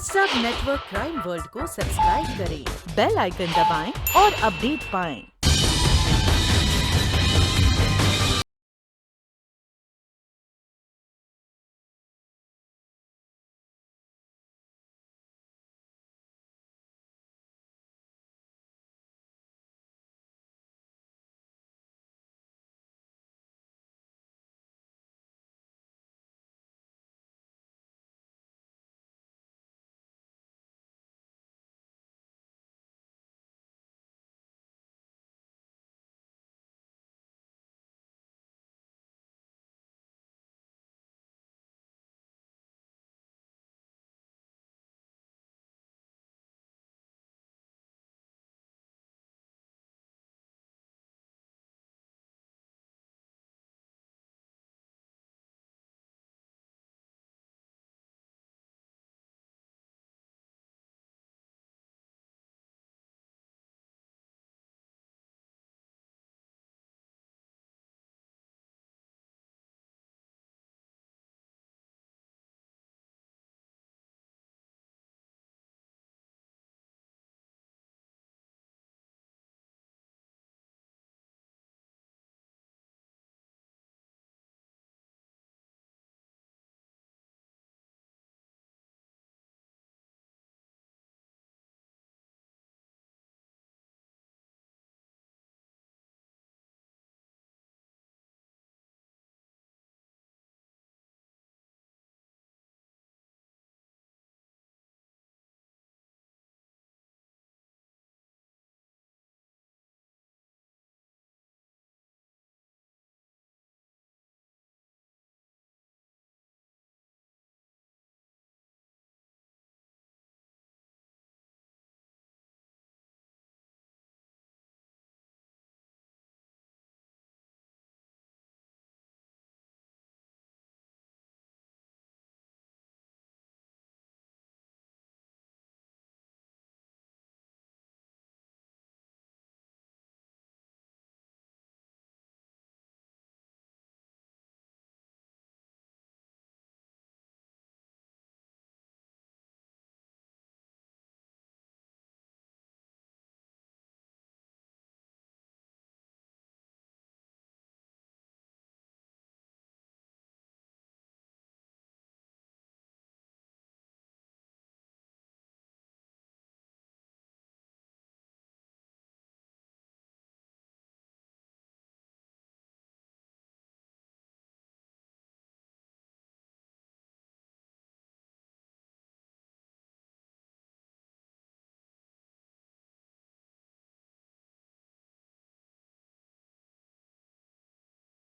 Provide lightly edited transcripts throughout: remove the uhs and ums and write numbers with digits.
सब network crime world को subscribe करें, बेल आइकन दबाएं और अपडेट पाएं।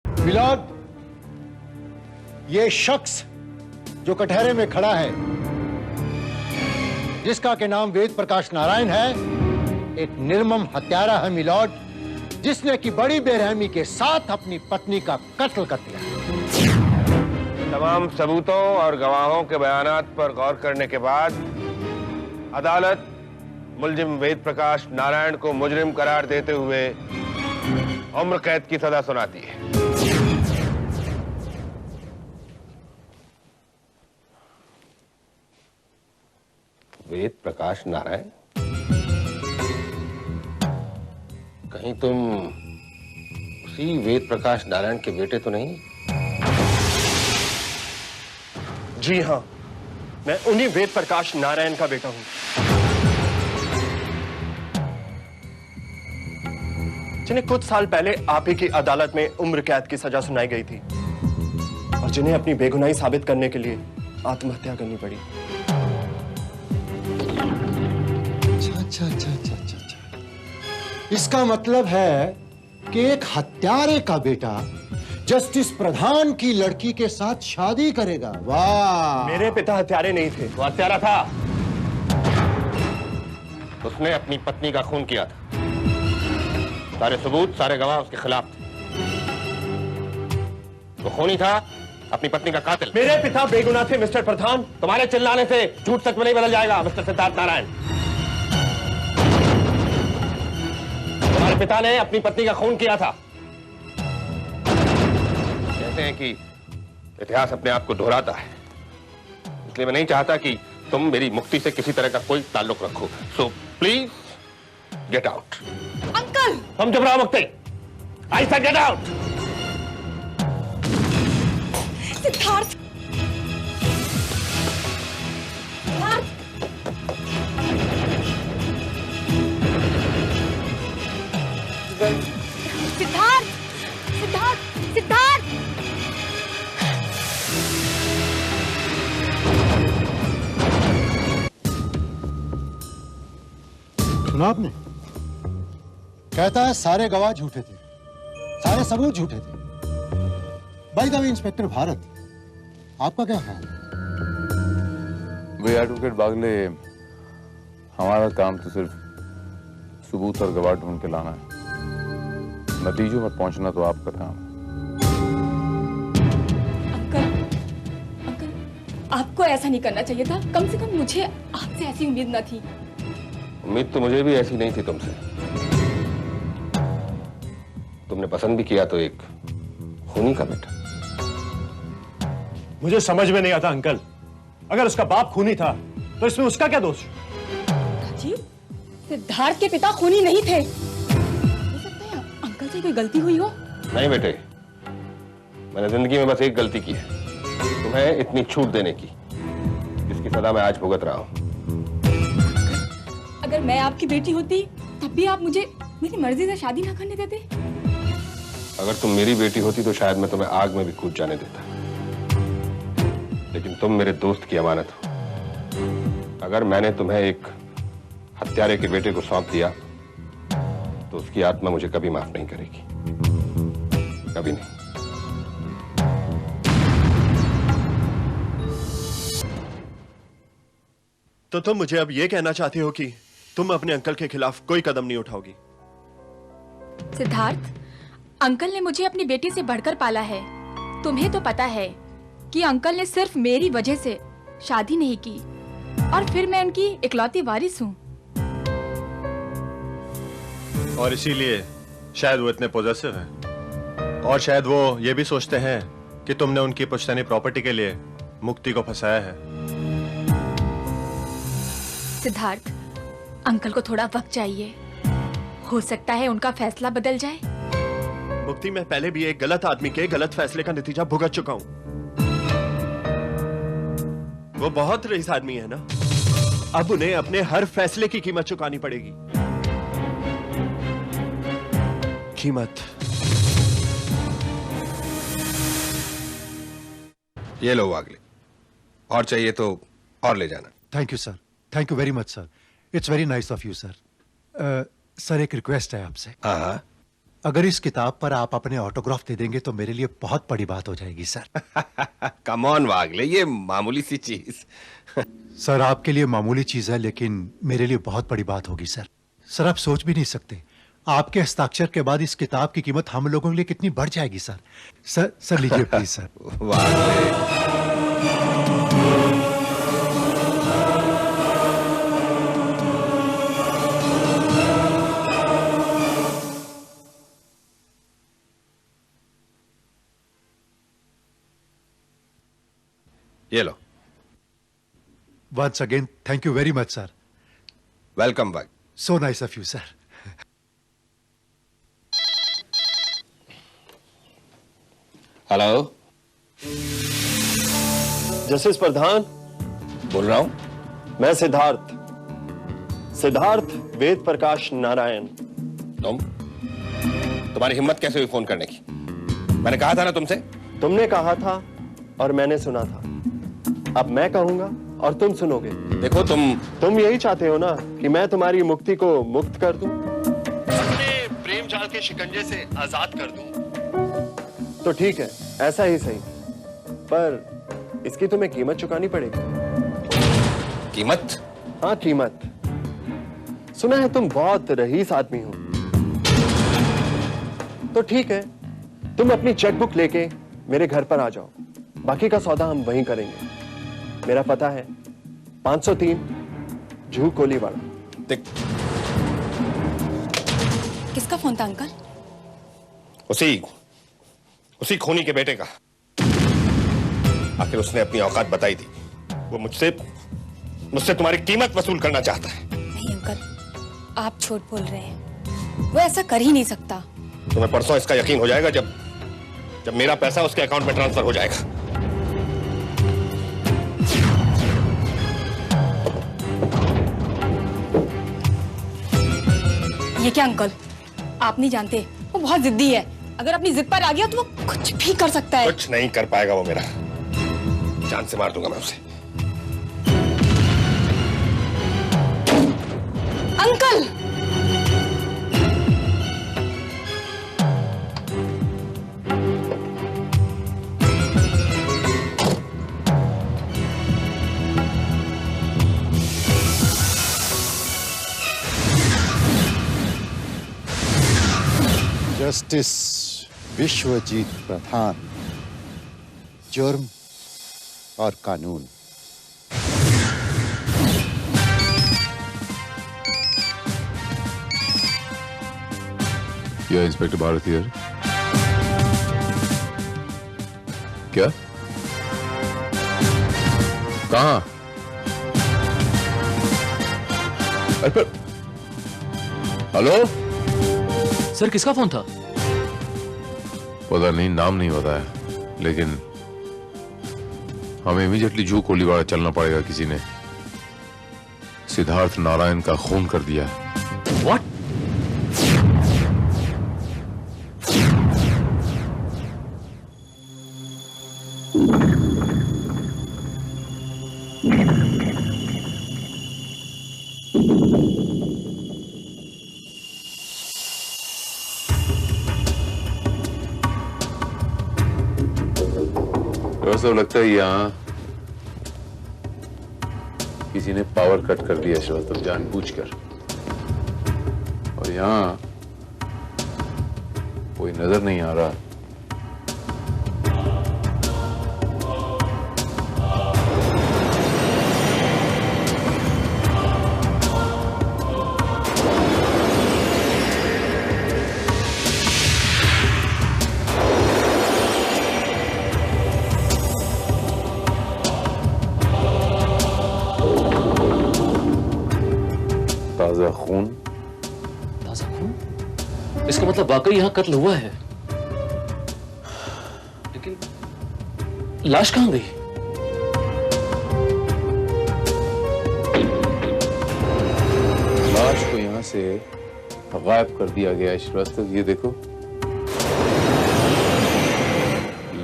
मिलाद, ये शख्स जो कटहरे में खड़ा है, जिसका के नाम वेद प्रकाश नारायण है, एक निर्मम हत्यारा है मिलाद, जिसने की बड़ी बेरहमी के साथ अपनी पत्नी का कत्ल कर दिया। तमाम सबूतों और गवाहों के बयानात पर गौर करने के बाद अदालत मुलजिम वेद प्रकाश नारायण को मुजरिम करार देते हुए उम्र कैद की सजा सुनाती है। वेद प्रकाश नारायण, कहीं तुम उसी वेद प्रकाश नारायण के बेटे तो नहीं? जी हाँ, मैं उन्हीं वेद प्रकाश नारायण का बेटा हूं, जिन्हें कुछ साल पहले आप ही की अदालत में उम्र कैद की सजा सुनाई गई थी और जिन्हें अपनी बेगुनाही साबित करने के लिए आत्महत्या करनी पड़ी। अच्छा। इसका मतलब है कि एक हत्यारे का बेटा जस्टिस प्रधान की लड़की के साथ शादी करेगा। वाह! मेरे पिता हत्यारे नहीं थे। वो हत्यारा था। उसने अपनी पत्नी का खून किया था। सारे सबूत, सारे गवाह उसके खिलाफ थे। वो खूनी था, अपनी पत्नी का कातिल। मेरे पिता बेगुनाह थे मिस्टर प्रधान। तुम्हारे चिल्लाने से झूठ सच में नहीं बदल जाएगा मिस्टर सिद्धार्थ नारायण। तुम्हारे पिता ने अपनी पत्नी का खून किया था। कहते हैं कि इतिहास अपने आप को दोहराता है, इसलिए मैं नहीं चाहता कि तुम मेरी मुक्ति से किसी तरह का कोई ताल्लुक रखो। So please get out. Uncle! तुम चुप रहो मुक्ति। I said get out. Siddharth! Siddharth! Siddharth! Siddharth! सुना आपने? कहता है सारे गवाह झूठे थे, सारे सबूत झूठे थे। By the way inspector Bharat, आपका क्या ख्याल है? वे एडवोकेट बागले, हमारा काम तो सिर्फ सबूत और गवाह ढूंढ के लाना है, नतीजों में पहुंचना तो आपका काम है। अंकल, अंकल, आपको ऐसा नहीं करना चाहिए था। कम से कम मुझे आपसे ऐसी उम्मीद न थी। उम्मीद तो मुझे भी ऐसी नहीं थी तुमसे। तुमने पसंद भी किया तो एक खूनी का बेटा। मुझे समझ में नहीं आता अंकल, अगर उसका बाप खूनी था तो इसमें उसका क्या दोष? जी, सिद्धार्थ के पिता खूनी नहीं थे। हो सकता है अंकल से कोई गलती हुई हो। नहीं बेटे, मैंने जिंदगी में बस एक गलती की है, तुम्हें इतनी छूट देने की, जिसकी सजा मैं आज भुगत रहा हूं। अगर मैं आपकी बेटी होती तब भी आप मुझे मेरी मर्जी से शादी ना करने देते। अगर तुम मेरी बेटी होती तो शायद मैं तुम्हें आग में भी कूद जाने देता, लेकिन तुम मेरे दोस्त की अमानत हो। अगर मैंने तुम्हें एक हत्यारे के बेटे को सौंप दिया तो उसकी आत्मा मुझे कभी माफ नहीं करेगी, कभी नहीं। तो तुम मुझे अब ये कहना चाहते हो कि तुम अपने अंकल के खिलाफ कोई कदम नहीं उठाओगी? सिद्धार्थ, अंकल ने मुझे अपनी बेटी से बढ़कर पाला है। तुम्हें तो पता है कि अंकल ने सिर्फ मेरी वजह से शादी नहीं की, और फिर मैं उनकी इकलौती वारिस हूँ। और इसीलिए शायद वो इतने पॉजिटिव हैं, और शायद वो ये भी सोचते हैं कि तुमने उनकी पुश्तैनी प्रॉपर्टी के लिए मुक्ति को फंसाया है। सिद्धार्थ, अंकल को थोड़ा वक्त चाहिए, हो सकता है उनका फैसला बदल जाए। मुक्ति, मैं पहले भी एक गलत आदमी के गलत फैसले का नतीजा भुगत चुका हूं। वो बहुत रईस आदमी है ना, अब उन्हें अपने हर फैसले की कीमत चुकानी पड़ेगी। कीमत। ये लो वागले, और चाहिए तो और ले जाना। Thank you sir, thank you very much sir, it's very nice of you sir. Sir एक रिक्वेस्ट है आपसे। हाँ, अगर इस किताब पर आप अपने ऑटोग्राफ दे देंगे तो मेरे लिए बहुत बड़ी बात हो जाएगी सर। कम ऑन वागले, ये मामूली सी चीज। सर आपके लिए मामूली चीज है, लेकिन मेरे लिए बहुत बड़ी बात होगी सर। सर आप सोच भी नहीं सकते, आपके हस्ताक्षर के बाद इस किताब की कीमत हम लोगों के लिए कितनी बढ़ जाएगी सर। सर लीजिए प्लीज सर। वागले, ये लो। Once again, thank you very much, sir. Welcome back. So nice of you, sir. Hello, justice Pradhan, बोल रहा हूं। मैं सिद्धार्थ वेद प्रकाश नारायण। तुम्हारी हिम्मत कैसे हुई फोन करने की? मैंने कहा था ना तुमसे। तुमने कहा था और मैंने सुना था, अब मैं कहूंगा और तुम सुनोगे। देखो तुम यही चाहते हो ना कि मैं तुम्हारी मुक्ति को मुक्त कर दूं, अपने प्रेम जाल के शिकंजे से आजाद कर दूं। तो ठीक है, ऐसा ही सही, पर इसकी तुम्हें कीमत चुकानी पड़ेगी। कीमत? हाँ, कीमत। सुना है तुम बहुत रईस आदमी हो, तो ठीक है, तुम अपनी चेकबुक लेके मेरे घर पर आ जाओ, बाकी का सौदा हम वहीं करेंगे। मेरा पता है 503 जूह कोलीवाड़ा। देख, किसका फोन था अंकल? उसी खूनी के बेटे का। आखिर उसने अपनी औकात बताई थी। वो मुझसे मुझसे तुम्हारी कीमत वसूल करना चाहता है। नहीं अंकल, आप झूठ बोल रहे हैं। वो ऐसा कर ही नहीं सकता। तुम्हें परसों इसका यकीन हो जाएगा जब मेरा पैसा उसके अकाउंट में ट्रांसफर हो जाएगा। ये क्या अंकल, आप नहीं जानते, वो बहुत जिद्दी है। अगर अपनी जिद पर आ गया तो वो कुछ भी कर सकता है। कुछ नहीं कर पाएगा वो मेरा। जान से मार दूंगा मैं उसे। अंकल! जस्टिस विश्वजीत प्रधान, जुर्म और कानून। या इंस्पेक्टर भारत हियर। क्या? कहां? अरे पर हेलो सर, किसका फोन था? पता नहीं, नाम नहीं बताया, लेकिन हमें इमीडिएटली जू कोलीवाड़ा चलना पड़ेगा। किसी ने सिद्धार्थ नारायण का खून कर दिया है। व्हाट? सब लगता है यहाँ किसी ने पावर कट कर दिया श्रीवास्तव, जानबूझकर। और यहाँ कोई नजर नहीं आ रहा। ताजा खून। ताजा खून? इसका मतलब वाकई यहां कत्ल हुआ है। लेकिन लाश कहां गई? लाश को यहां से गायब कर दिया गया है श्रीवास्तव। ये देखो,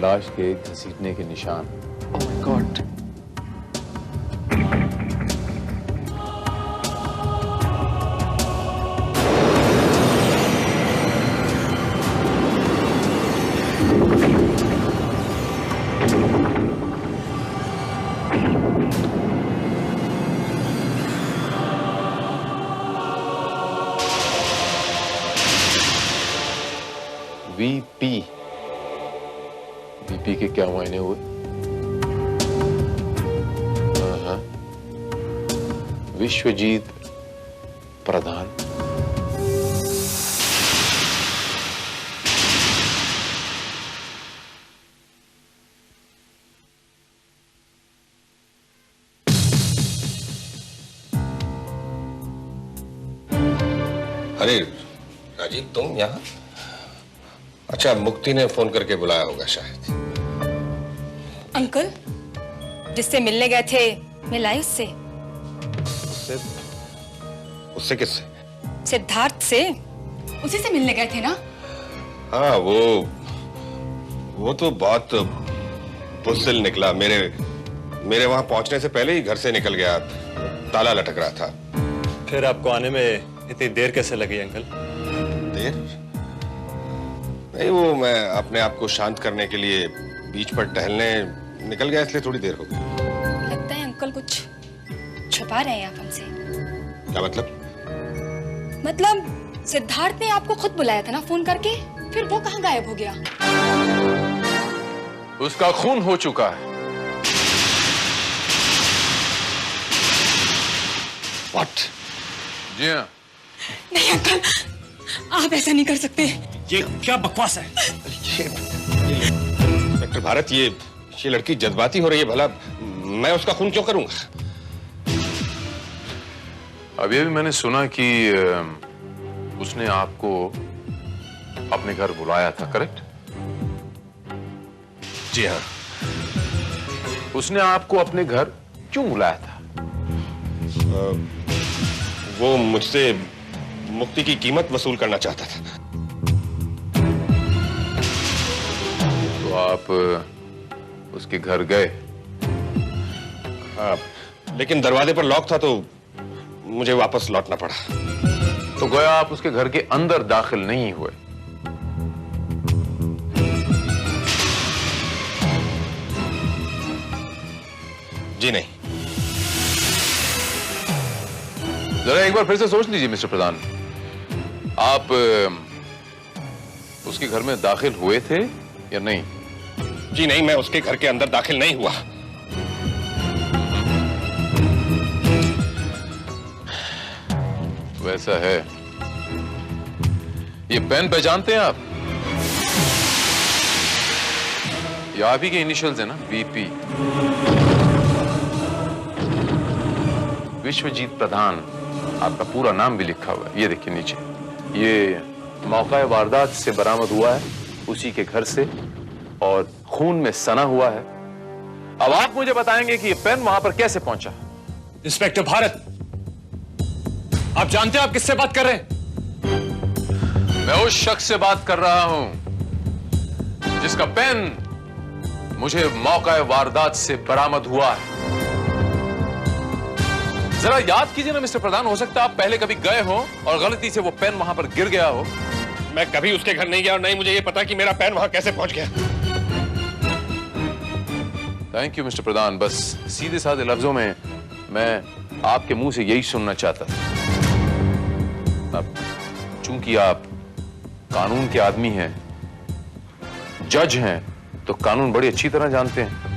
लाश के घसीटने के निशान। Oh my God. वीपी के क्या मायने हुए? हाँ, विश्वजीत प्रधान। अरे राजीव, तुम यहाँ? अच्छा, मुक्ति ने फोन करके बुलाया होगा शायद। अंकल, जिससे मिलने गए थे, मिलाए उससे। उससे किससे? सिद्धार्थ से। उसी से मिलने गए थे ना? हाँ, वो तो बहुत बुज़दिल निकला। मेरे वहां पहुंचने से पहले ही घर से निकल गया। ताला लटक रहा था। फिर आपको आने में इतनी देर कैसे लगी अंकल? देर नहीं, वो मैं अपने आप को शांत करने के लिए बीच पर टहलने निकल गया, इसलिए थोड़ी देर हो गई। लगता है अंकल कुछ छुपा रहे हैं आप हमसे। क्या मतलब? मतलब सिद्धार्थ ने आपको खुद बुलाया था ना फोन करके, फिर वो कहाँ गायब हो गया? उसका खून हो चुका है। What? जी हाँ। नहीं अंकल, आप ऐसा नहीं कर सकते। ये क्या बकवास है? डॉक्टर भारत, ये लड़की जज्बाती हो रही है। भला मैं उसका खून क्यों करूंगा? अभी अभी मैंने सुना कि उसने आपको अपने घर बुलाया था, करेक्ट? जी हाँ। उसने आपको अपने घर क्यों बुलाया था? वो मुझसे मुक्ति की कीमत वसूल करना चाहता था। तो आप उसके घर गए? हाँ, लेकिन दरवाजे पर लॉक था तो मुझे वापस लौटना पड़ा। तो गोया आप उसके घर के अंदर दाखिल नहीं हुए? जी नहीं। जरा एक बार फिर से सोच लीजिए मिस्टर प्रधान, आप उसके घर में दाखिल हुए थे या नहीं? जी नहीं, मैं उसके घर के अंदर दाखिल नहीं हुआ। वैसा है। ये पेन पहचानते हैं आप? ये आप ही के इनिशियल्स है ना, बीपी। विश्वजीत प्रधान, आपका पूरा नाम भी लिखा हुआ है, ये देखिए नीचे। ये मौका वारदात से बरामद हुआ है उसी के घर से और खून में सना हुआ है। अब आप मुझे बताएंगे कि ये पेन वहां पर कैसे पहुंचा? इंस्पेक्टर भारत, आप जानते हैं आप किससे बात कर रहे हैं? मैं उस शख्स से बात कर रहा हूं जिसका पेन मुझे मौका वारदात से बरामद हुआ है। जरा याद कीजिए ना मिस्टर प्रधान, हो सकता है आप पहले कभी गए हो और गलती से वो पेन वहां पर गिर गया हो। मैं कभी उसके घर नहीं गया और नहीं मुझे ये पता कि मेरा पेन वहां कैसे पहुंच गया। थैंक यू मिस्टर प्रधान, बस सीधे साधे लफ्जों में मैं आपके मुंह से यही सुनना चाहता था। अब चूंकि आप कानून के आदमी हैं, जज हैं, तो कानून बड़ी अच्छी तरह जानते हैं।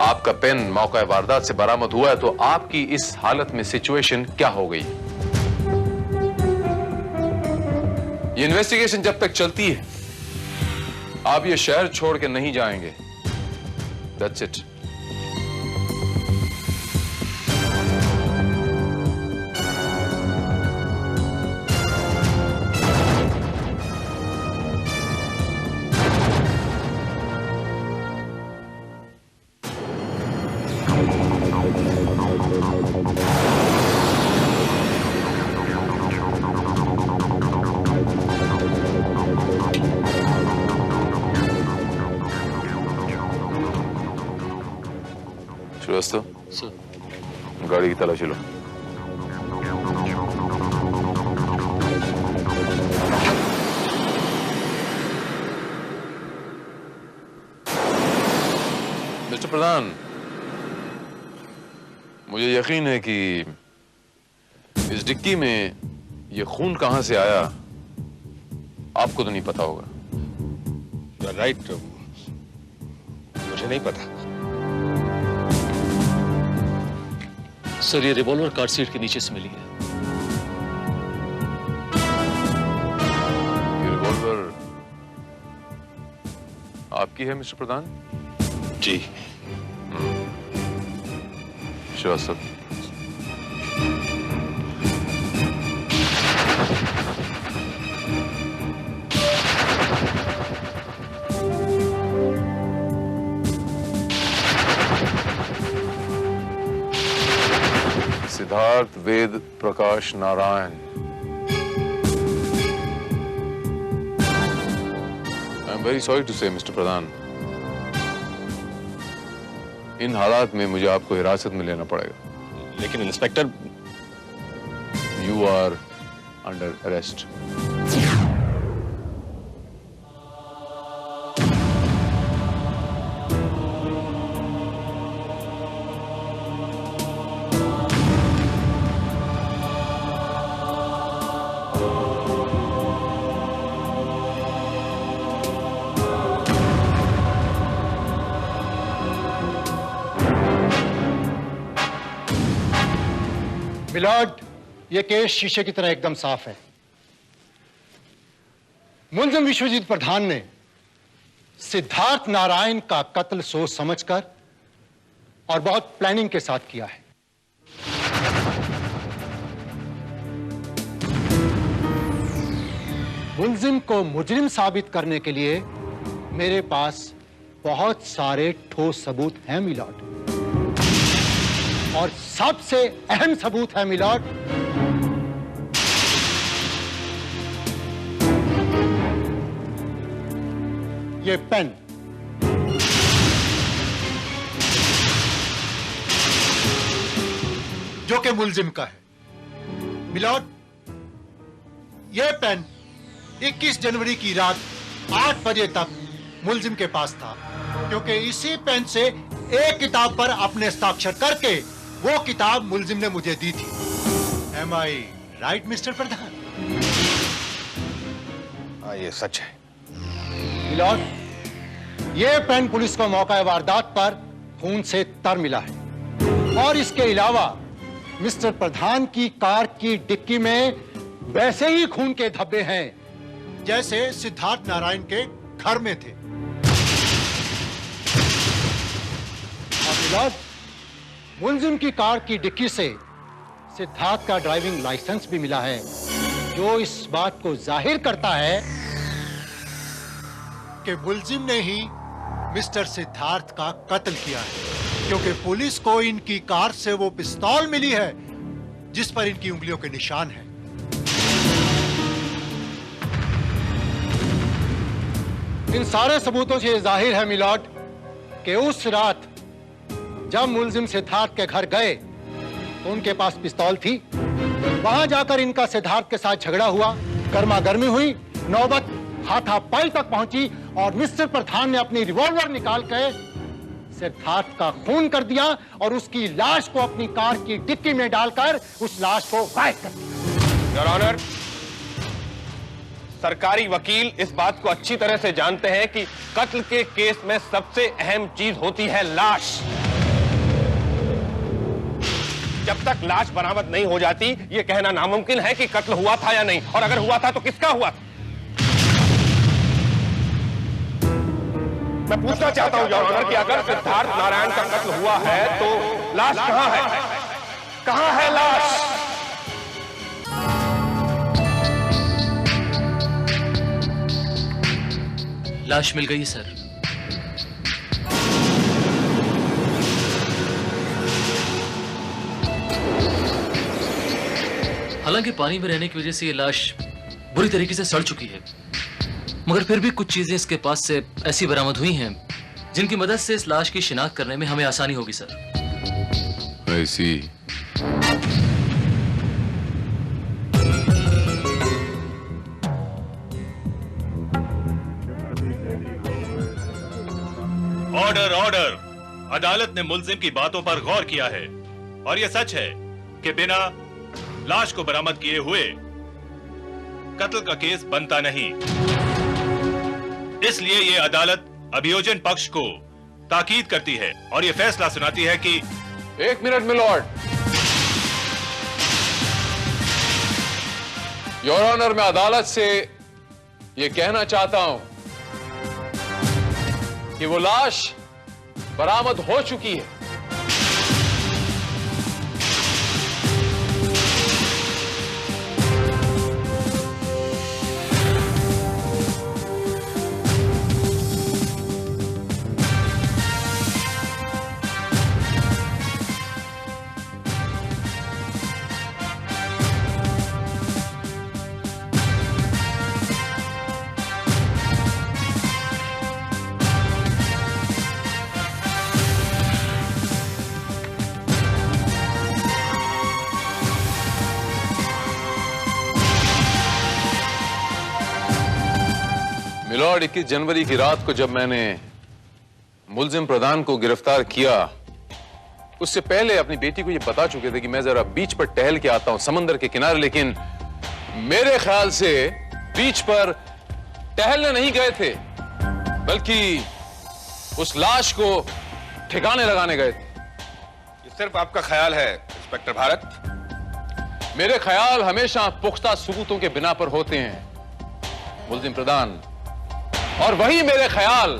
आपका पेन मौका वारदात से बरामद हुआ है, तो आपकी इस हालत में सिचुएशन क्या हो गई? ये इन्वेस्टिगेशन जब तक चलती है, आप ये शहर छोड़ के नहीं जाएंगे। That's it. श्रीवास्तव, सर, गाड़ी की तलाशी लो। मिस्टर प्रधान, मुझे यकीन है कि इस डिक्की में ये खून कहां से आया आपको तो नहीं पता होगा। राइट, मुझे नहीं पता। सर, ये रिवॉल्वर कार सीट के नीचे से मिली है। ये रिवॉल्वर आपकी है मिस्टर प्रधान? जी। Srivastava, Siddharth Ved Prakash Narayan. I am very sorry to say mister Pradhan, इन हालात में मुझे आपको हिरासत में लेना पड़ेगा। लेकिन inspector, you are under arrest. Milord, ये केस शीशे की तरह एकदम साफ है। मुलजिम विश्वजीत प्रधान ने सिद्धार्थ नारायण का कत्ल सोच समझकर और बहुत प्लानिंग के साथ किया है। मुलजिम को मुजरिम साबित करने के लिए मेरे पास बहुत सारे ठोस सबूत हैं मिलॉर्ड, और सबसे अहम सबूत है मिलॉर्ड ये पेन। जो कि मुलजिम का है। मिलॉर्ड, यह पेन 21 जनवरी की रात 8 बजे तक मुलजिम के पास था, क्योंकि इसी पेन से एक किताब पर अपने हस्ताक्षर करके वो किताब मुलजिम ने मुझे दी थी। Am I right, मिस्टर प्रधान? हाँ, ये सच है। मिलॉर्ड, यह पेन पुलिस को मौका वारदात पर खून से तर मिला है, और इसके अलावा मिस्टर प्रधान की कार की डिक्की में वैसे ही खून के धब्बे हैं जैसे सिद्धार्थ नारायण के घर में थे। और मिलॉर्ड, मुलजिम की कार की डिक्की से सिद्धार्थ का ड्राइविंग लाइसेंस भी मिला है, जो इस बात को जाहिर करता है कि मुलजिम ने ही मिस्टर सिद्धार्थ का कत्ल किया है, क्योंकि पुलिस को इनकी कार से वो पिस्तौल मिली है जिस पर इनकी उंगलियों के निशान हैं। इन सारे सबूतों से जाहिर है मिलॉर्ड कि उस रात जब मुलजिम सिद्धार्थ के घर गए तो उनके पास पिस्तौल थी। वहां जाकर इनका सिद्धार्थ के साथ झगड़ा हुआ, गर्मा गर्मी हुई, नौबत हाथापाई तक पहुंची, और मिस्टर प्रधान ने अपनी रिवॉल्वर निकाल कर सिद्धार्थ का खून कर दिया और उसकी लाश को अपनी कार की डिक्की में डालकर उस लाश को गायब कर दिया। योर ऑनर, सरकारी वकील इस बात को अच्छी तरह से जानते हैं कि कत्ल के केस में सबसे अहम चीज होती है लाश। जब तक लाश बरामद नहीं हो जाती, यह कहना नामुमकिन है कि कत्ल हुआ था या नहीं, और अगर हुआ था तो किसका हुआ था। मैं पूछना चाहता हूं योर ऑनर कि अगर सिद्धार्थ नारायण का कत्ल हुआ है तो लाश कहां है? कहां है लाश? लाश मिल गई सर। हालांकि पानी में रहने की वजह से ये लाश बुरी तरीके से सड़ चुकी है, मगर फिर भी कुछ चीजें इसके पास से ऐसी बरामद हुई हैं जिनकी मदद से इस लाश की शिनाख्त करने में हमें आसानी होगी सर। ऐसी ऑर्डर ऑर्डर। अदालत ने मुलजिम की बातों पर गौर किया है, और यह सच है कि बिना लाश को बरामद किए हुए कत्ल का केस बनता नहीं। इसलिए यह अदालत अभियोजन पक्ष को ताकीद करती है और यह फैसला सुनाती है कि 1 मिनट मिलॉर्ड। योर ऑनर, मैं अदालत से यह कहना चाहता हूं कि वो लाश बरामद हो चुकी है। मिलॉर्ड, 21 जनवरी की रात को जब मैंने मुलजिम प्रधान को गिरफ्तार किया, उससे पहले अपनी बेटी को ये बता चुके थे कि मैं जरा बीच पर टहल के आता हूं, समंदर के किनारे। लेकिन मेरे ख्याल से बीच पर टहलने नहीं गए थे, बल्कि उस लाश को ठिकाने लगाने गए थे। ये सिर्फ आपका ख्याल है इंस्पेक्टर भारत। मेरे ख्याल हमेशा पुख्ता सबूतों के बिना पर होते हैं मुलजिम प्रधान, और वही मेरे ख्याल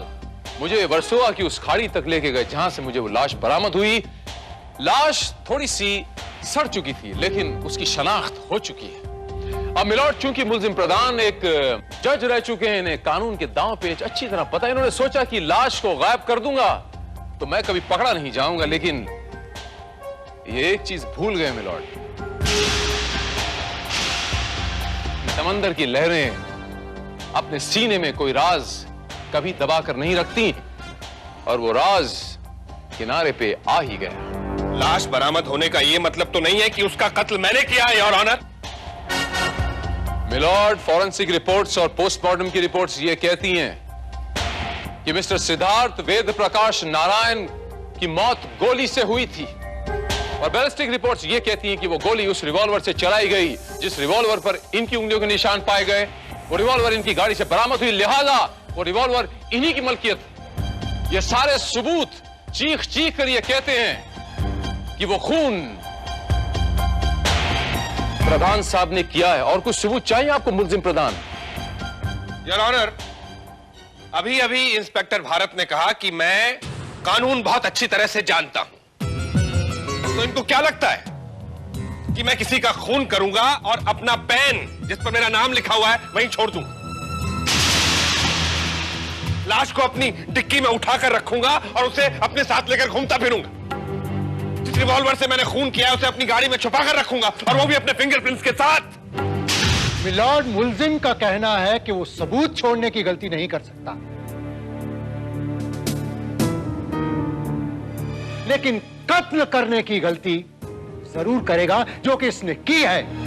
मुझे वर्सोवा की उस खाड़ी तक लेके गए जहां से मुझे वो लाश बरामद हुई। लाश थोड़ी सी सड़ चुकी थी, लेकिन उसकी शनाख्त हो चुकी है। अब मिलॉर्ड, चूंकि मुल्जिम प्रधान एक जज रह चुके हैं, इन्हें कानून के दांव पेच अच्छी तरह पता है, इन्होंने सोचा कि लाश को गायब कर दूंगा तो मैं कभी पकड़ा नहीं जाऊंगा, लेकिन ये एक चीज भूल गए मिलॉर्ड। समंदर की लहरें अपने सीने में कोई राज कभी दबा कर नहीं रखती, और वो राज किनारे पे आ ही गया। लाश बरामद होने का ये मतलब तो नहीं है कि उसका कत्ल मैंने किया है, your honour. Milord, forensic reports और पोस्टमार्टम की रिपोर्ट्स ये कहती हैं कि मिस्टर सिद्धार्थ वेद प्रकाश नारायण की मौत गोली से हुई थी, और बैलिस्टिक रिपोर्ट्स ये कहती हैं कि वो गोली उस रिवॉल्वर से चलाई गई जिस रिवॉल्वर पर इनकी उंगलियों के निशान पाए गए। वो रिवॉल्वर इनकी गाड़ी से बरामद हुई, लिहाजा वो रिवॉल्वर इन्हीं की मलकियत। ये सारे सबूत चीख चीख कर ये कहते हैं कि वो खून प्रधान साहब ने किया है। और कुछ सबूत चाहिए आपको मुल्जिम प्रधान? योर ऑनर, अभी अभी इंस्पेक्टर भारत ने कहा कि मैं कानून बहुत अच्छी तरह से जानता हूं, तो इनको क्या लगता है कि मैं किसी का खून करूंगा और अपना पेन जिस पर मेरा नाम लिखा हुआ है वहीं छोड़ दूंगा? लाश को अपनी डिक्की में उठाकर रखूंगा और उसे अपने साथ लेकर घूमता फिरूंगा। जिस रिवॉल्वर से मैंने खून किया है उसे अपनी गाड़ी में छुपा कर रखूंगा, और वो भी अपने फिंगरप्रिंट्स के साथ। मिलॉर्ड, मुल्जिम का कहना है कि वो सबूत छोड़ने की गलती नहीं कर सकता, लेकिन कत्ल करने की गलती जरूर करेगा जो कि इसने की है।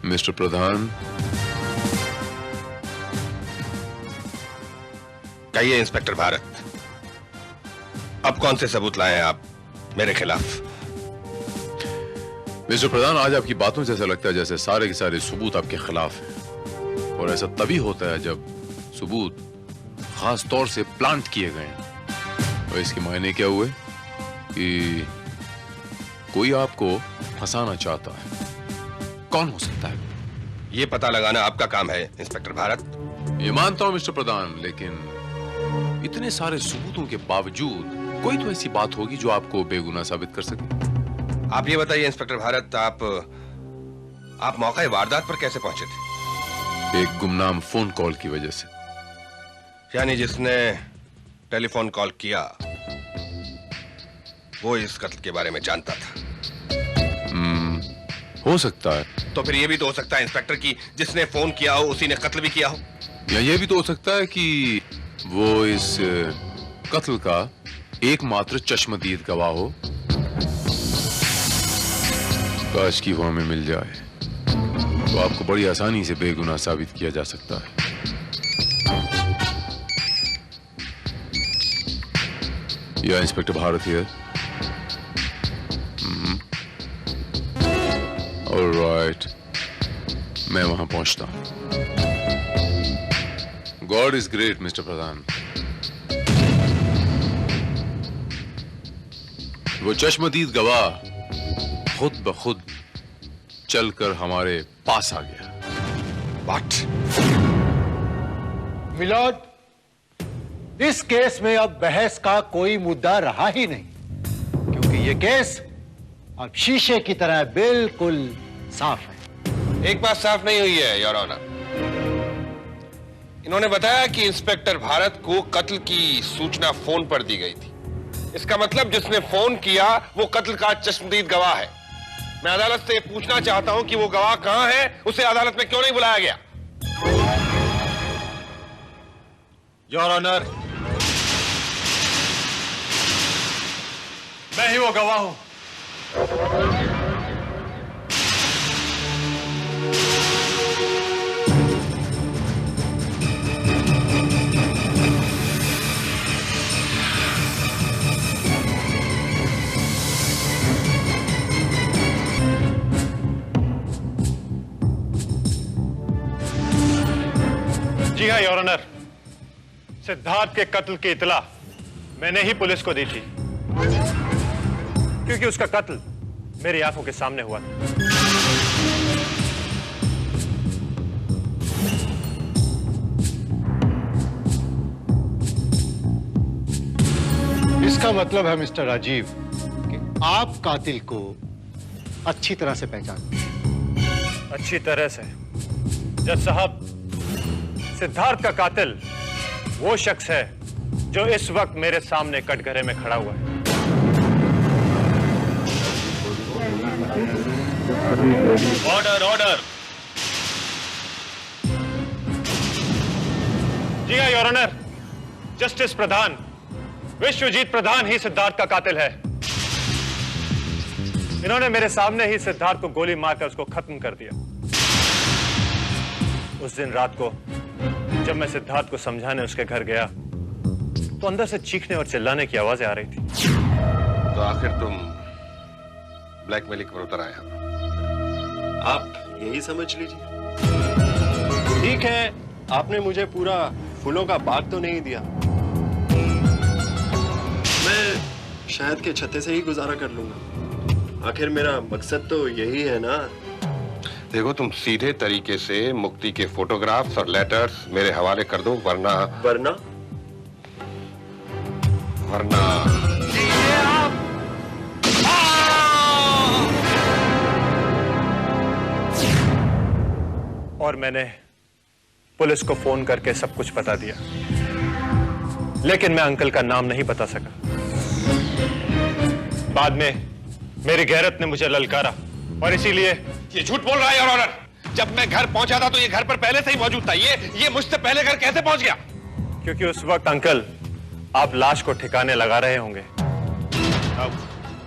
मिस्टर प्रधान, कहिए इंस्पेक्टर भारत, अब कौन से सबूत लाए हैं आप मेरे खिलाफ? मिस्टर प्रधान, आज आपकी बातों से ऐसा लगता है जैसे सारे के सारे सबूत आपके खिलाफ हैं, और ऐसा तभी होता है जब सबूत खास तौर से प्लांट किए गए हैं। और इसके मायने क्या हुए कि कोई आपको फंसाना चाहता है। कौन हो सकता है? यह पता लगाना आपका काम है इंस्पेक्टर भारत। ये मानता हूं मिस्टर प्रधान, लेकिन इतने सारे सबूतों के बावजूद कोई तो ऐसी बात होगी जो आपको बेगुनाह साबित कर सके। आप ये बताइए इंस्पेक्टर भारत, आप मौके वारदात पर कैसे पहुंचे थे? एक गुमनाम फोन कॉल की वजह से। यानी जिसने टेलीफोन कॉल किया वो इस कत्ल के बारे में जानता था? हो सकता है। तो फिर ये भी तो हो सकता है इंस्पेक्टर कि जिसने फोन किया हो उसी ने कत्ल भी किया हो। या ये भी तो हो सकता है कि वो इस कत्ल का एकमात्र चश्मदीद गवाह हो। काश की वो हमें मिल जाए तो आपको बड़ी आसानी से बेगुनाह साबित किया जा सकता है। या इंस्पेक्टर भारत हियर। ऑलराइट, मैं वहां पहुंचता हूं। गॉड इज ग्रेट मिस्टर प्रधान। वो चश्मदीद गवाह खुद ब खुद चलकर हमारे पास आ गया। What? मिलॉर्ड, इस केस में अब बहस का कोई मुद्दा रहा ही नहीं, क्योंकि ये केस अब शीशे की तरह बिल्कुल साफ है। एक बात साफ नहीं हुई है योर ऑनर। इन्होंने बताया कि इंस्पेक्टर भारत को कत्ल की सूचना फोन पर दी गई थी। इसका मतलब जिसने फोन किया वो कत्ल का चश्मदीद गवाह है। मैं अदालत से पूछना चाहता हूं कि वो गवाह कहां है, उसे अदालत में क्यों नहीं बुलाया गया? योर ऑनर, मैं ही वो गवाह हूं। जी हाँ योर ऑनर, सिद्धार्थ के कत्ल की इतला मैंने ही पुलिस को दी थी, क्योंकि उसका कत्ल मेरी आंखों के सामने हुआ था। इसका मतलब है मिस्टर राजीव कि आप कातिल को अच्छी तरह से पहचानते हैं। अच्छी तरह से। जज साहब, सिद्धार्थ का कातिल वो शख्स है जो इस वक्त मेरे सामने कटघरे में खड़ा हुआ है। Order order. जी हाँ your honour, justice Pradhan Vishwajeet Pradhan ही सिद्धार्थ का कातिल है। इन्होंने मेरे सामने ही सिद्धार्थ को गोली मारकर उसको खत्म कर दिया। उस दिन रात को जब मैं सिद्धार्थ को समझाने उसके घर गया तो अंदर से चीखने और चिल्लाने की आवाजें आ रही थी। तो आखिर तुम ब्लैकमेलिंग पर उतर आए। आप यही समझ लीजिए। ठीक है, आपने मुझे पूरा फूलों का बाग तो नहीं दिया, मैं शायद के छत्ते से ही गुजारा कर लूंगा। आखिर मेरा मकसद तो यही है ना। देखो, तुम सीधे तरीके से मुक्ति के फोटोग्राफ्स और लेटर्स मेरे हवाले कर दो, वरना वरना वरना और मैंने पुलिस को फोन करके सब कुछ बता दिया, लेकिन मैं अंकल का नाम नहीं बता सका। बाद में मेरी गैरत ने मुझे ललकारा और इसीलिए। ये झूठ बोल रहा है योर ऑनर। जब मैं घर पहुंचा था तो ये घर पर पहले से ही मौजूद था। ये मुझसे पहले घर कैसे पहुंच गया? क्योंकि उस वक्त अंकल आप लाश को ठिकाने लगा रहे होंगे।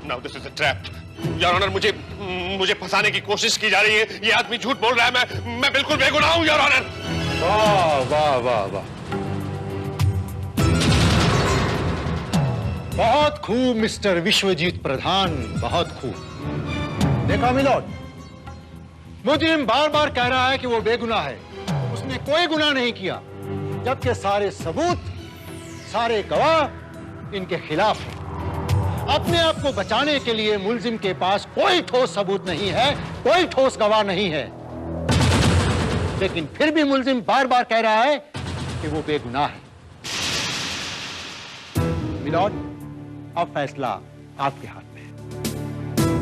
Now this is a trap. Your honour, मुझे फंसाने की कोशिश की जा रही है। ये आदमी झूठ बोल रहा है। मैं बिल्कुल बेगुनाह हूं योर ऑनर। वाह वाह वाह वाह, बहुत खूब मिस्टर विश्वजीत प्रधान, बहुत खूब। देखा मिलोड, मुजरिम बार बार कह रहा है कि वो बेगुनाह है, उसने कोई गुनाह नहीं किया, जबकि सारे सबूत, सारे गवाह इनके खिलाफ हैं। अपने आप को बचाने के लिए मुलजिम के पास कोई ठोस सबूत नहीं है, कोई ठोस गवाह नहीं है, लेकिन फिर भी मुलजिम बार बार कह रहा है कि वो बेगुनाह है। मिलोड, अब फैसला आपके हाथ में है।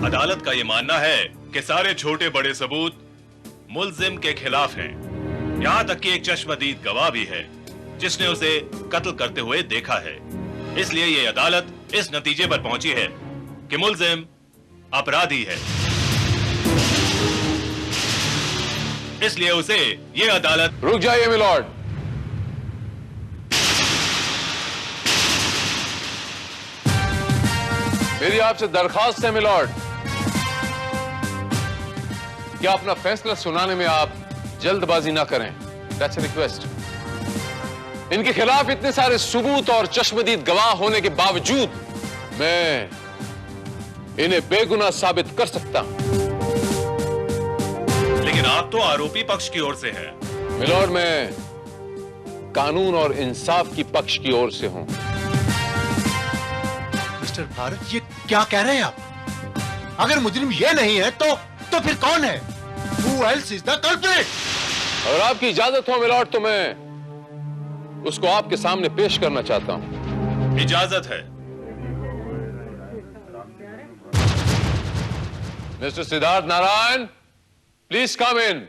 अदालत का यह मानना है कि सारे छोटे बड़े सबूत मुलजिम के खिलाफ हैं। यहां तक कि एक चश्मदीद गवाह भी है जिसने उसे कत्ल करते हुए देखा है। इसलिए यह अदालत इस नतीजे पर पहुंची है कि मुलजिम अपराधी है। इसलिए उसे यह अदालत। रुक जाइए मिलॉर्ड। मेरी आपसे दरखास्त है मिलॉर्ड कि अपना फैसला सुनाने में आप जल्दबाजी ना करें। That's a request. इनके खिलाफ इतने सारे सबूत और चश्मदीद गवाह होने के बावजूद मैं इन्हें बेगुनाह साबित कर सकता हूं। लेकिन आप तो आरोपी पक्ष की ओर से हैं। मिलॉर्ड, मैं कानून और इंसाफ की पक्ष की ओर से हूं। मिस्टर भारत, ये क्या कह रहे हैं आप? अगर मुजरिम ये नहीं है तो फिर कौन है? Who else is the culprit? अगर आपकी इजाजत हो मिलॉर्ड तो मैं उसको आपके सामने पेश करना चाहता हूं। इजाजत है। Mister Siddharth Narayan, please come in.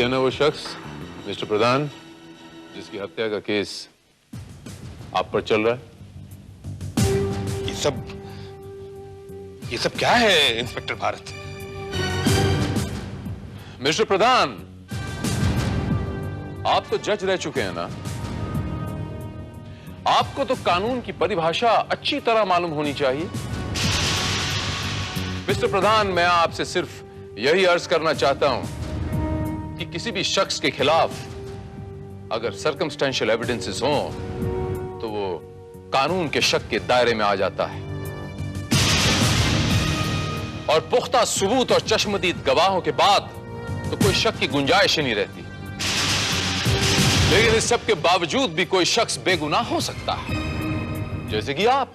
है ना वो शख्स मिस्टर प्रधान जिसकी हत्या का केस आप पर चल रहा है? ये सब क्या है इंस्पेक्टर भारत? मिस्टर प्रधान, आप तो जज रह चुके हैं ना? आपको तो कानून की परिभाषा अच्छी तरह मालूम होनी चाहिए। मिस्टर प्रधान, मैं आपसे सिर्फ यही अर्ज करना चाहता हूं कि किसी भी शख्स के खिलाफ अगर सर्कमस्टेंशियल एविडेंसेस हों तो वो कानून के शक के दायरे में आ जाता है और पुख्ता सबूत और चश्मदीद गवाहों के बाद तो कोई शक की गुंजाइश ही नहीं रहती। लेकिन इस सब के बावजूद भी कोई शख्स बेगुनाह हो सकता है, जैसे कि आप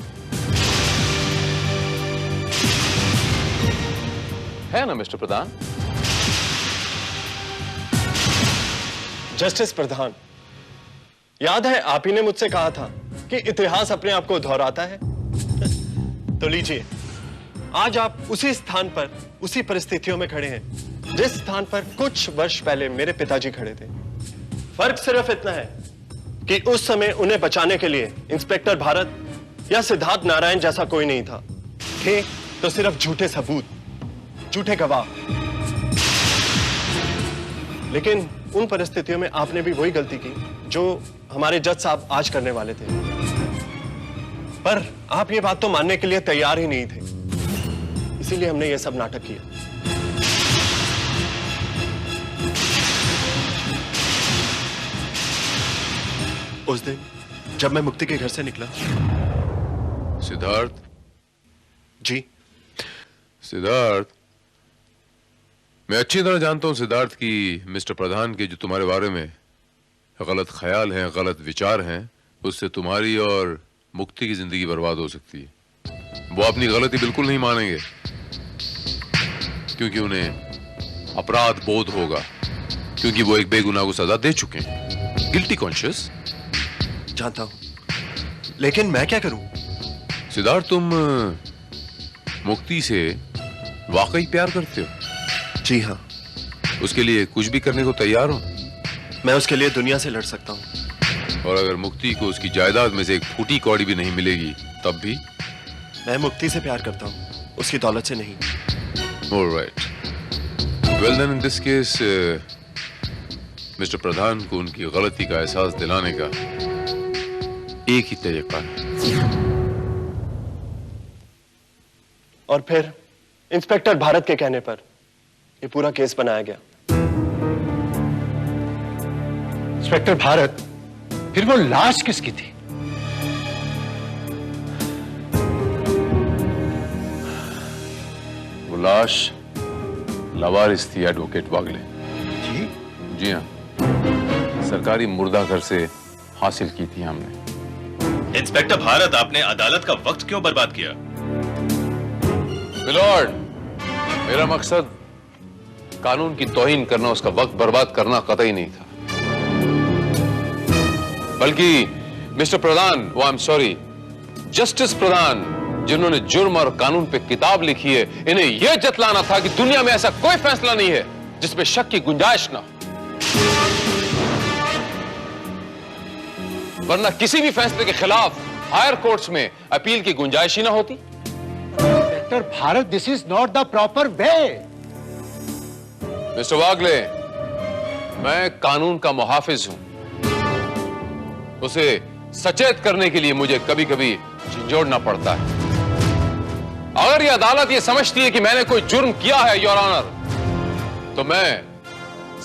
है ना मिस्टर प्रधान? जस्टिस प्रधान, याद है आप ही ने मुझसे कहा था कि इतिहास अपने आप को दोहराता है। तो लीजिए, आज आप उसी स्थान पर उसी परिस्थितियों में खड़े हैं जिस स्थान पर कुछ वर्ष पहले मेरे पिताजी खड़े थे। फर्क सिर्फ इतना है कि उस समय उन्हें बचाने के लिए इंस्पेक्टर भारत या सिद्धार्थ नारायण जैसा कोई नहीं था। थे तो सिर्फ झूठे सबूत, झूठे गवाह। लेकिन उन परिस्थितियों में आपने भी वही गलती की जो हमारे जज साहब आज करने वाले थे। पर आप ये बात तो मानने के लिए तैयार ही नहीं थे, इसीलिए हमने ये सब नाटक किया। उस दिन जब मैं मुक्ति के घर से निकला। सिद्धार्थ जी। सिद्धार्थ, मैं अच्छी तरह जानता हूं सिद्धार्थ कि मिस्टर प्रधान के जो तुम्हारे बारे में गलत ख्याल हैं, गलत विचार हैं, उससे तुम्हारी और मुक्ति की जिंदगी बर्बाद हो सकती है। वो अपनी गलती बिल्कुल नहीं मानेंगे क्योंकि उन्हें अपराध बोध होगा, क्योंकि वो एक बेगुनाह को सजा दे चुके हैं। Guilty conscious. जानता हूं, लेकिन मैं क्या करूं? सिद्धार्थ, तुम मुक्ति से वाकई प्यार करते हो? जी हाँ। उसके लिए कुछ भी करने को तैयार हो? मैं उसके लिए दुनिया से लड़ सकता हूं। और अगर मुक्ति को उसकी जायदाद में से एक फूटी कौड़ी भी नहीं मिलेगी तब भी? मैं मुक्ति से प्यार करता हूं, उसकी दौलत से नहीं। Alright. Well then, in this case mister Pradhan को उनकी गलती का एहसास दिलाने का एक ही तरीका है। और फिर इंस्पेक्टर भारत के कहने पर ये पूरा केस बनाया गया। इंस्पेक्टर भारत, फिर वो लाश किसकी थी? वो लाश लावारिस थी एडवोकेट वागले। जी? जी हाँ, सरकारी मुर्दा घर से हासिल की थी हमने। इंस्पेक्टर भारत, आपने अदालत का वक्त क्यों बर्बाद किया? मिलॉर्ड, मेरा मकसद कानून की तौहीन करना, उसका वक्त बर्बाद करना कतई नहीं था। बल्कि मिस्टर प्रधान, वो आई एम सॉरी, जस्टिस प्रधान, जिन्होंने जुर्म और कानून पे किताब लिखी है, इन्हें यह जतलाना था कि दुनिया में ऐसा कोई फैसला नहीं है जिसमें शक की गुंजाइश ना हो। वरना किसी भी फैसले के खिलाफ हायर कोर्ट्स में अपील की गुंजाइश ही ना होती। Inspector Bharat, this is not the proper way. Mister Wagle, मैं कानून का मुहाफिज हूं। उसे सचेत करने के लिए मुझे कभी कभी झंझोड़ना पड़ता है। अगर यह अदालत यह समझती है कि मैंने कोई जुर्म किया है योर ऑनर, तो मैं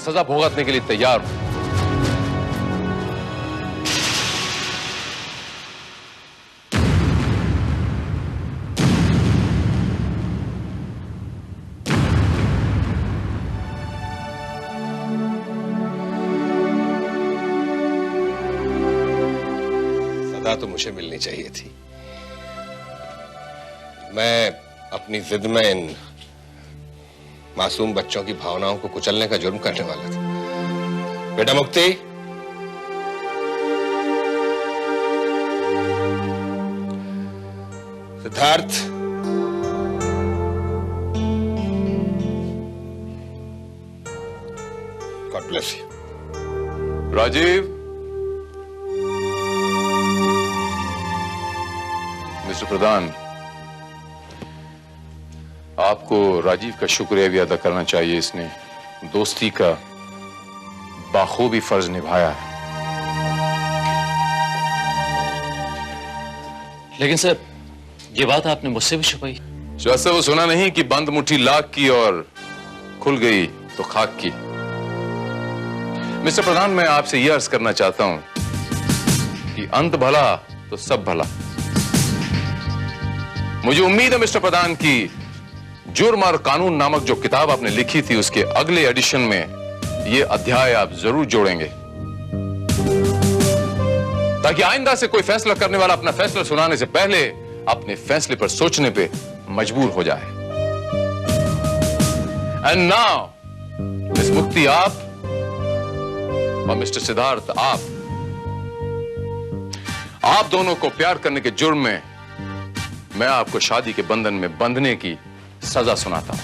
सजा भुगतने के लिए तैयार हूं। तो मुझे मिलनी चाहिए थी। मैं अपनी जिद में इन मासूम बच्चों की भावनाओं को कुचलने का जुर्म करने वाला था। बेटा Mukti, Siddharth, god god bless you. Rajeev, mister Pradhan, आपको राजीव का शुक्रिया भी अदा करना चाहिए। इसने दोस्ती का बाखूबी फर्ज निभाया है। लेकिन सर, ये बात आपने मुझसे भी छुपाई। जैसे वो सुना नहीं कि बंद मुट्ठी लाख की और खुल गई तो खाक की। मिस्टर प्रधान, मैं आपसे यह अर्ज करना चाहता हूं कि अंत भला तो सब भला। मुझे उम्मीद है मिस्टर प्रधान की जुर्म और कानून नामक जो किताब आपने लिखी थी उसके अगले एडिशन में ये अध्याय आप जरूर जोड़ेंगे, ताकि आइंदा से कोई फैसला करने वाला अपना फैसला सुनाने से पहले अपने फैसले पर सोचने पे मजबूर हो जाए। एंड नाउ मिस मुक्ति, आप और मिस्टर सिद्धार्थ, आप दोनों को प्यार करने के जुर्म में मैं आपको शादी के बंधन में बंधने की सजा सुनाता हूं।